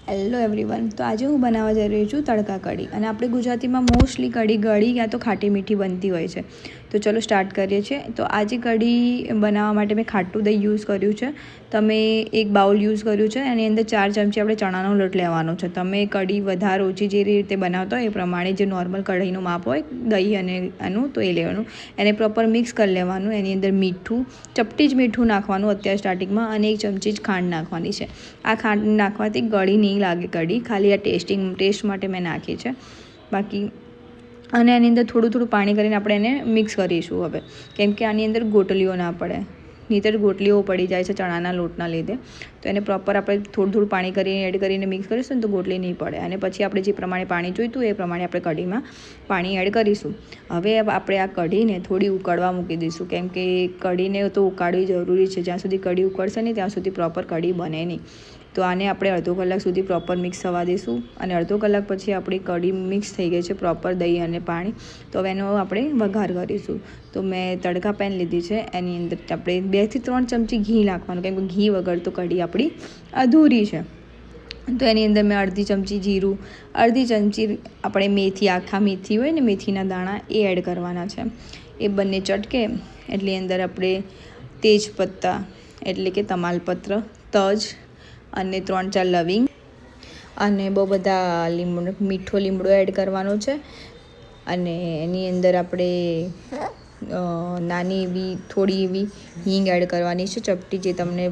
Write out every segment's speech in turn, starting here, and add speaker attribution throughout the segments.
Speaker 1: Hello everyone, તો આજે હું બનાવવા જઈ રહી છું તડકા કઢી. અને આપણે ગુજરાતીમાં મોસ્ટલી કઢી ગળી યા તો ખાટી મીઠી બનતી હોય છે. તો ચલો સ્ટાર્ટ કરીએ છીએ. તો આજે કઢી બનાવવા માટે મેં ખાટું દહીં યુઝ કર્યું છે. તમે એક બાઉલ યુઝ કર્યું છે, એની અંદર 4 ચમચી આપણે ચણાનો લોટ લેવાનો છે. તમે કઢી વધારે ઓછી જે રીતે બનાવતા હોય એ પ્રમાણે જે નોર્મલ કઢીનું માપ હોય દહીં અને આનું તો એ લેવાનું. એને પ્રોપર મિક્સ કરી લેવાનું. એની અંદર મીઠું, ચપટી જ મીઠું નાખવાનું અત્યારે સ્ટાર્ટિંગમાં, અને 1 ચમચી જ ખાંડ નાખવાની છે. આ ખાંડ નાખવાથી ગળી નહીં લાગે કઢી, ખાલી આ ટેસ્ટ માટે મેં નાખી છે. બાકી અને આની અંદર થોડું પાણી કરીને આપણે એને મિક્સ કરીશું હવે, કેમ કે આની અંદર ગોટલીઓ ના પડે, નહીંતર ગોટલીઓ પડી જાય છે ચણાના લોટના લીધે. તો એને પ્રોપર આપણે થોડું પાણી કરીને એડ કરીને મિક્સ કરીશું ને તો ગોટલી નહીં પડે. અને પછી આપણે જે પ્રમાણે પાણી જોઈતું એ પ્રમાણે આપણે કઢીમાં પાણી એડ કરીશું. હવે આપણે આ કઢીને થોડી ઉકળવા મૂકી દઈશું, કેમ કે કઢીને તો ઉકાળવી જરૂરી છે. જ્યાં સુધી કઢી ઉકળશે નહીં ત્યાં સુધી પ્રોપર કઢી બને નહીં. તો આને આપણે અડધો કલાક સુધી પ્રોપર મિક્સ થવા દઈશું. અને અડધો કલાક પછી આપણી કઢી મિક્સ થઈ ગઈ છે પ્રોપર દહીં અને પાણી. તો હવે એનો આપણે વઘાર કરીશું. તો મેં તડકા પેન લીધી છે, એની અંદર આપણે 2 થી 3 ચમચી ઘી નાખવાનું, કેમ કે ઘી વગર તો કઢી આપણી અધૂરી છે. તો એની અંદર મેં અડધી ચમચી જીરું, અડધી ચમચી આપણે મેથી, આખા મેથી હોય ને મેથીના દાણા, એ એડ કરવાના છે. એ બંને ચટકે એટલે અંદર આપણે તેજપત્તા એટલે કે તમાલપત્ર, તજ અને 3-4 લવિંગ અને બહુ બધા મીઠો લીમડો એડ કરવાનો છે. અને એની અંદર આપણે નાની એવી થોડી એવી હિંગ એડ કરવાની છે, ચપટી, જે તમને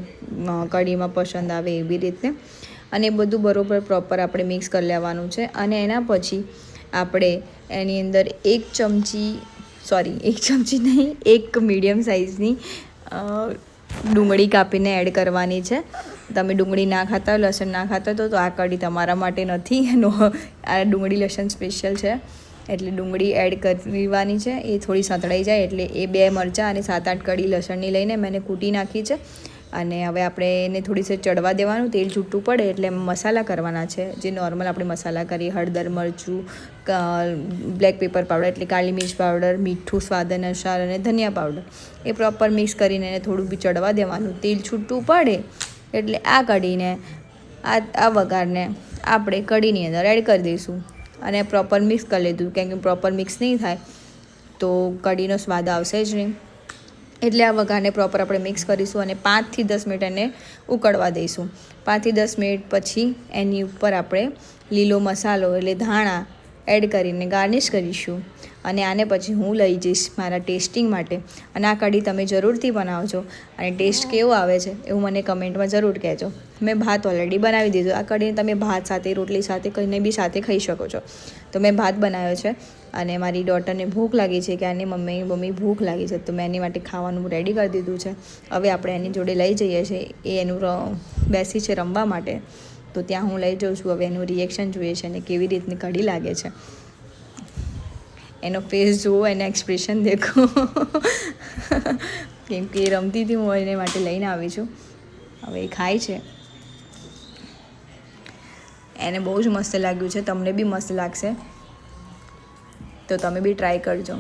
Speaker 1: કઢીમાં પસંદ આવે એવી રીતે. અને બધું બરાબર પ્રોપર આપણે મિક્સ કરી લેવાનું છે. અને એના પછી આપણે એની અંદર 1 ચમચી નહીં, 1 મીડિયમ સાઇઝની ડુંગળી કાપીને એડ કરવાની છે. તમે ડુંગળી ના ખાતા હોય, લસણ ના ખાતા હોય તો આ કઢી તમારા માટે નથી. આ ડુંગળી લસણ સ્પેશિયલ છે, એટલે ડુંગળી એડ કરવાની છે. એ થોડી સતળાઈ જાય એટલે એ 2 મરચાં અને 7-8 કળી લસણની લઈને મેં કૂટી નાખી છે. અને હવે આપણે એને થોડી સે ચડવા દેવાનું. તેલ છૂટું પડે એટલે મસાલા કરવાના છે, જે નોર્મલ આપણે મસાલા કરીએ: હળદર, મરચું, બ્લેક પેપર પાવડર એટલે કાળી મિર્ચ પાવડર, મીઠું સ્વાદ અનુસાર અને ધનિયા પાવડર. એ પ્રોપર મિક્સ કરીને એને થોડું બી ચડવા દેવાનું. તેલ છૂટું પડે એટલે આ કઢીને આ વઘારને આપણે કઢીની અંદર એડ કરી દઈશું. અને પ્રોપર મિક્સ કરી લીધું, કેમ કે પ્રોપર મિક્સ નહીં થાય તો કઢીનો સ્વાદ આવશે જ નહીં. એટલે આ વઘારને પ્રોપર આપણે મિક્સ કરીશું અને 5 થી 10 મિનિટ એને ઉકળવા દઈશું. 5 થી 10 મિનિટ પછી એની ઉપર આપણે લીલો મસાલો એટલે ધાણા એડ કરીને ગાર્નિશ કરીશું. અને આને પછી હું લઈ જઈશ મારા ટેસ્ટિંગ માટે. અને આ કઢી તમે જરૂરથી બનાવજો, અને ટેસ્ટ કેવો આવે છે એવું મને કમેન્ટમાં જરૂર કહેજો. મેં ભાત ઓલરેડી બનાવી દીધું. આ કઢીને તમે ભાત સાથે, રોટલી સાથે, કંઈને બી સાથે ખાઈ શકો છો. તો મેં ભાત બનાવ્યો છે. અને મારી ડોટરને ભૂખ લાગી છે કે આની મમ્મી ભૂખ લાગી છે, તો મેં એની માટે ખાવાનું રેડી કરી દીધું છે. હવે આપણે એની જોડે લઈ જઈએ છીએ. એ એનું બેસી છે રમવા માટે, તો ત્યાં હું લઈ જાઉં છું. હવે એનું રિએક્શન જોઈએ છે અને કેવી રીતની કઢી લાગે છે. એનો ફેસ જુઓ, એના એક્સપ્રેશન દેખો. કેમ કે એ રમતી હતી, હું એને માટે લઈને આવી છું. હવે એ ખાય છે. એને બહુ જ મસ્ત લાગ્યું છે. તમને બી મસ્ત લાગશે, તો તમે બી ટ્રાય કરજો.